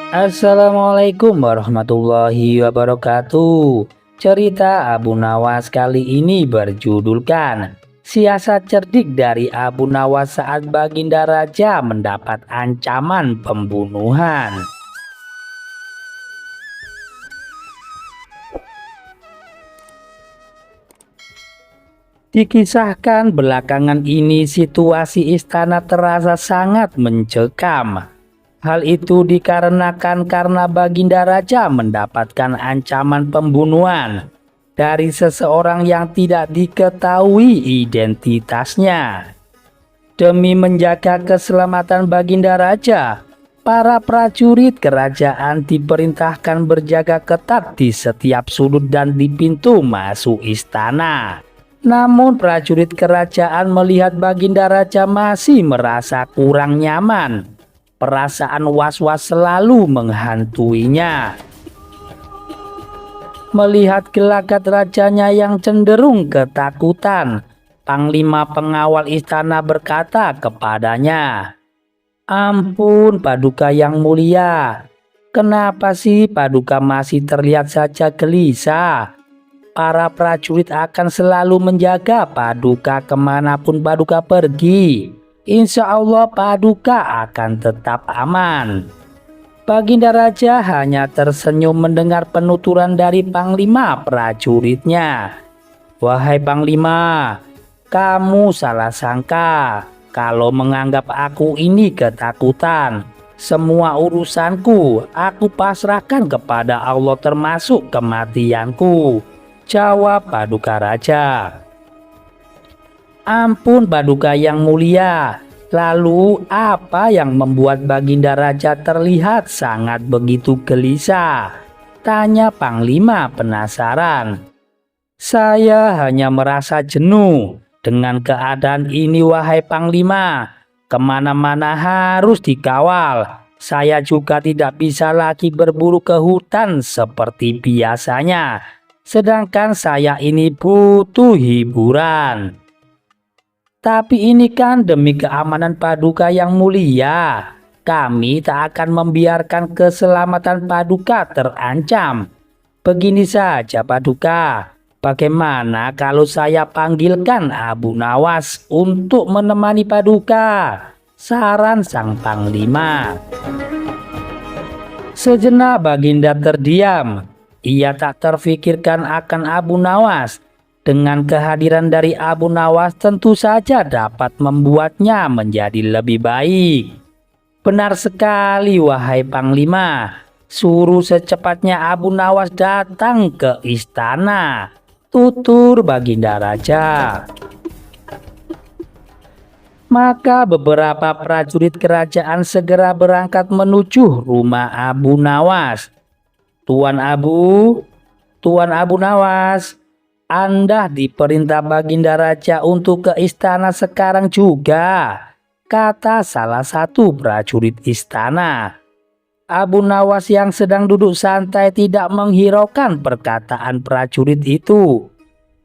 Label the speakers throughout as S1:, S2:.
S1: Assalamualaikum warahmatullahi wabarakatuh. Cerita Abu Nawas kali ini berjudulkan Siasat Cerdik dari Abu Nawas saat Baginda Raja mendapat ancaman pembunuhan. Dikisahkan belakangan ini situasi istana terasa sangat mencekam. Hal itu dikarenakan karena Baginda Raja mendapatkan ancaman pembunuhan dari seseorang yang tidak diketahui identitasnya. Demi menjaga keselamatan Baginda Raja, para prajurit kerajaan diperintahkan berjaga ketat di setiap sudut dan di pintu masuk istana. Namun prajurit kerajaan melihat Baginda Raja masih merasa kurang nyaman. Perasaan was-was selalu menghantuinya. Melihat gelagat rajanya yang cenderung ketakutan, Panglima pengawal istana berkata kepadanya, "Ampun Paduka yang mulia, kenapa sih Paduka masih terlihat saja gelisah? Para prajurit akan selalu menjaga Paduka kemanapun Paduka pergi. Insya Allah Paduka akan tetap aman." Baginda Raja hanya tersenyum mendengar penuturan dari Panglima prajuritnya. "Wahai Panglima, kamu salah sangka kalau menganggap aku ini ketakutan. Semua urusanku aku pasrahkan kepada Allah termasuk kematianku," jawab Paduka Raja. "Ampun Paduka yang mulia, lalu apa yang membuat Baginda Raja terlihat sangat begitu gelisah?" tanya Panglima penasaran. "Saya hanya merasa jenuh dengan keadaan ini wahai Panglima. Kemana-mana harus dikawal. Saya juga tidak bisa lagi berburu ke hutan seperti biasanya. Sedangkan saya ini butuh hiburan." "Tapi ini kan demi keamanan Paduka yang mulia. Kami tak akan membiarkan keselamatan Paduka terancam. Begini saja Paduka, bagaimana kalau saya panggilkan Abu Nawas untuk menemani Paduka?" saran sang Panglima. Sejenak Baginda terdiam. Ia tak terfikirkan akan Abu Nawas. Dengan kehadiran dari Abu Nawas tentu saja dapat membuatnya menjadi lebih baik. "Benar sekali wahai Panglima. Suruh secepatnya Abu Nawas datang ke istana," tutur Baginda Raja. Maka beberapa prajurit kerajaan segera berangkat menuju rumah Abu Nawas. Tuan Abu Nawas, Anda diperintah Baginda Raja untuk ke istana sekarang juga," kata salah satu prajurit istana. Abu Nawas yang sedang duduk santai tidak menghiraukan perkataan prajurit itu.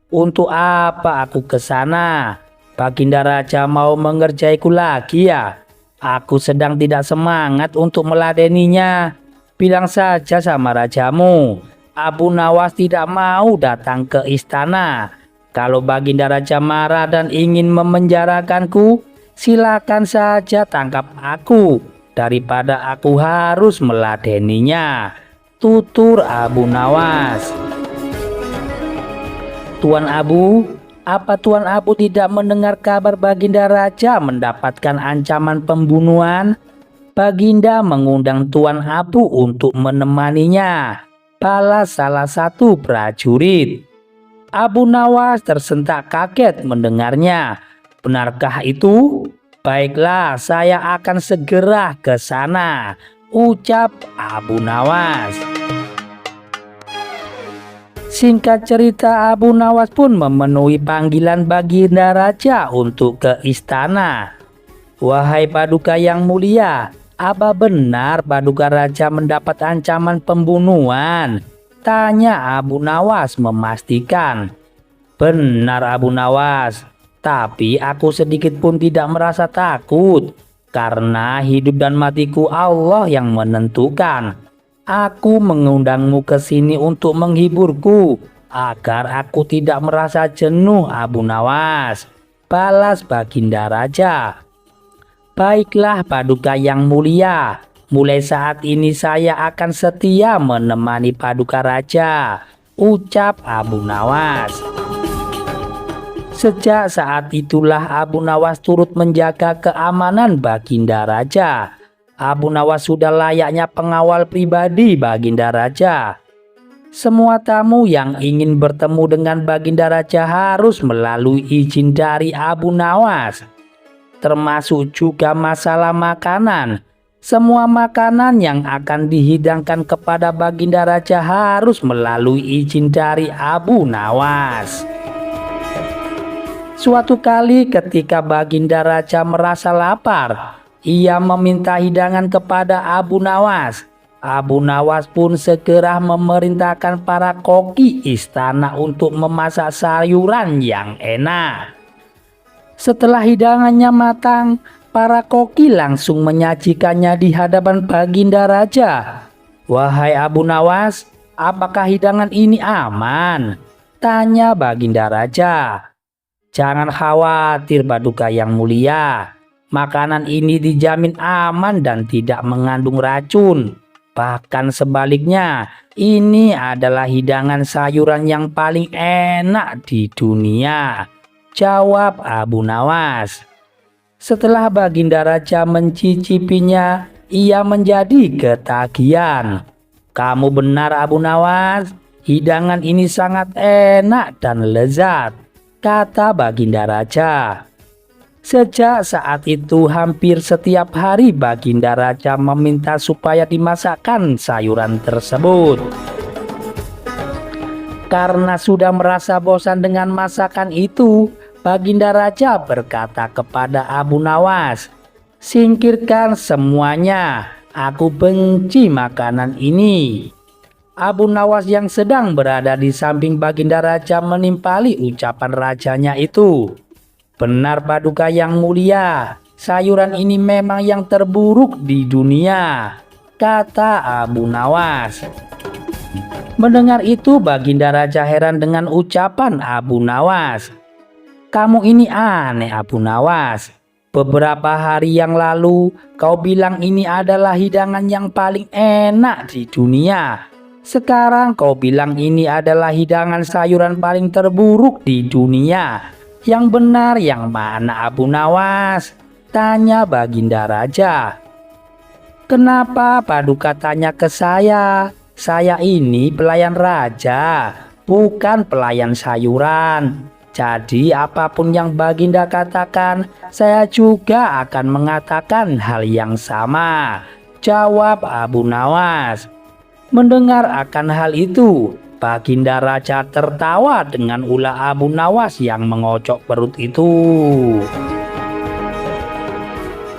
S1: "Untuk apa aku ke sana? Baginda Raja mau mengerjaiku lagi ya? Aku sedang tidak semangat untuk meladeninya. Bilang saja sama rajamu, Abu Nawas tidak mau datang ke istana. Kalau Baginda Raja marah dan ingin memenjarakanku, silakan saja tangkap aku daripada aku harus meladeninya," tutur Abu Nawas. "Tuan Abu, apa Tuan Abu tidak mendengar kabar Baginda Raja mendapatkan ancaman pembunuhan? Baginda mengundang Tuan Abu untuk menemaninya," balas salah satu prajurit. Abu Nawas tersentak kaget mendengarnya. "Benarkah itu? Baiklah, saya akan segera ke sana," ucap Abu Nawas. Singkat cerita, Abu Nawas pun memenuhi panggilan Baginda Raja untuk ke istana. "Wahai Paduka yang mulia, apa benar Paduka Raja mendapat ancaman pembunuhan?" tanya Abu Nawas memastikan. "Benar Abu Nawas, tapi aku sedikit pun tidak merasa takut. Karena hidup dan matiku Allah yang menentukan. Aku mengundangmu ke sini untuk menghiburku, agar aku tidak merasa jenuh, Abu Nawas, balas Baginda Raja. Baiklah Paduka yang mulia, mulai saat ini saya akan setia menemani Paduka Raja, ucap Abu Nawas. Sejak saat itulah Abu Nawas turut menjaga keamanan Baginda Raja. Abu Nawas sudah layaknya pengawal pribadi Baginda Raja. Semua tamu yang ingin bertemu dengan Baginda Raja harus melalui izin dari Abu Nawas, termasuk juga masalah makanan. Semua makanan yang akan dihidangkan kepada Baginda Raja harus melalui izin dari Abu Nawas. Suatu kali ketika Baginda Raja merasa lapar, ia meminta hidangan kepada Abu Nawas. Abu Nawas pun segera memerintahkan para koki istana untuk memasak sayuran yang enak. Setelah hidangannya matang, para koki langsung menyajikannya di hadapan Baginda Raja. "Wahai Abu Nawas, apakah hidangan ini aman?" tanya Baginda Raja. "Jangan khawatir Paduka yang mulia, makanan ini dijamin aman dan tidak mengandung racun. Bahkan sebaliknya, ini adalah hidangan sayuran yang paling enak di dunia," jawab Abu Nawas. Setelah Baginda Raja mencicipinya, ia menjadi ketagihan. "Kamu benar Abu Nawas, hidangan ini sangat enak dan lezat," kata Baginda Raja. Sejak saat itu hampir setiap hari Baginda Raja meminta supaya dimasakkan sayuran tersebut. Karena sudah merasa bosan dengan masakan itu, Baginda Raja berkata kepada Abu Nawas, "Singkirkan semuanya, aku benci makanan ini." Abu Nawas yang sedang berada di samping Baginda Raja menimpali ucapan rajanya itu. "Benar Paduka yang mulia, sayuran ini memang yang terburuk di dunia," kata Abu Nawas. Mendengar itu Baginda Raja heran dengan ucapan Abu Nawas. "Kamu ini aneh Abu Nawas. Beberapa hari yang lalu kau bilang ini adalah hidangan yang paling enak di dunia. Sekarang kau bilang ini adalah hidangan sayuran paling terburuk di dunia. Yang benar yang mana Abu Nawas?" tanya Baginda Raja. "Kenapa Paduka tanya ke saya? Saya ini pelayan raja, bukan pelayan sayuran. Jadi apapun yang Baginda katakan, saya juga akan mengatakan hal yang sama," jawab Abu Nawas. Mendengar akan hal itu, Baginda Raja tertawa dengan ulah Abu Nawas yang mengocok perut itu.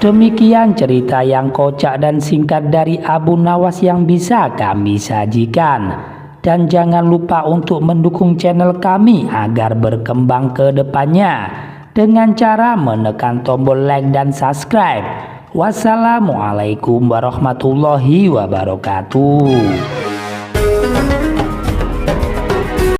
S1: Demikian cerita yang kocak dan singkat dari Abu Nawas yang bisa kami sajikan. Dan jangan lupa untuk mendukung channel kami agar berkembang ke depannya dengan cara menekan tombol like dan subscribe. Wassalamualaikum warahmatullahi wabarakatuh.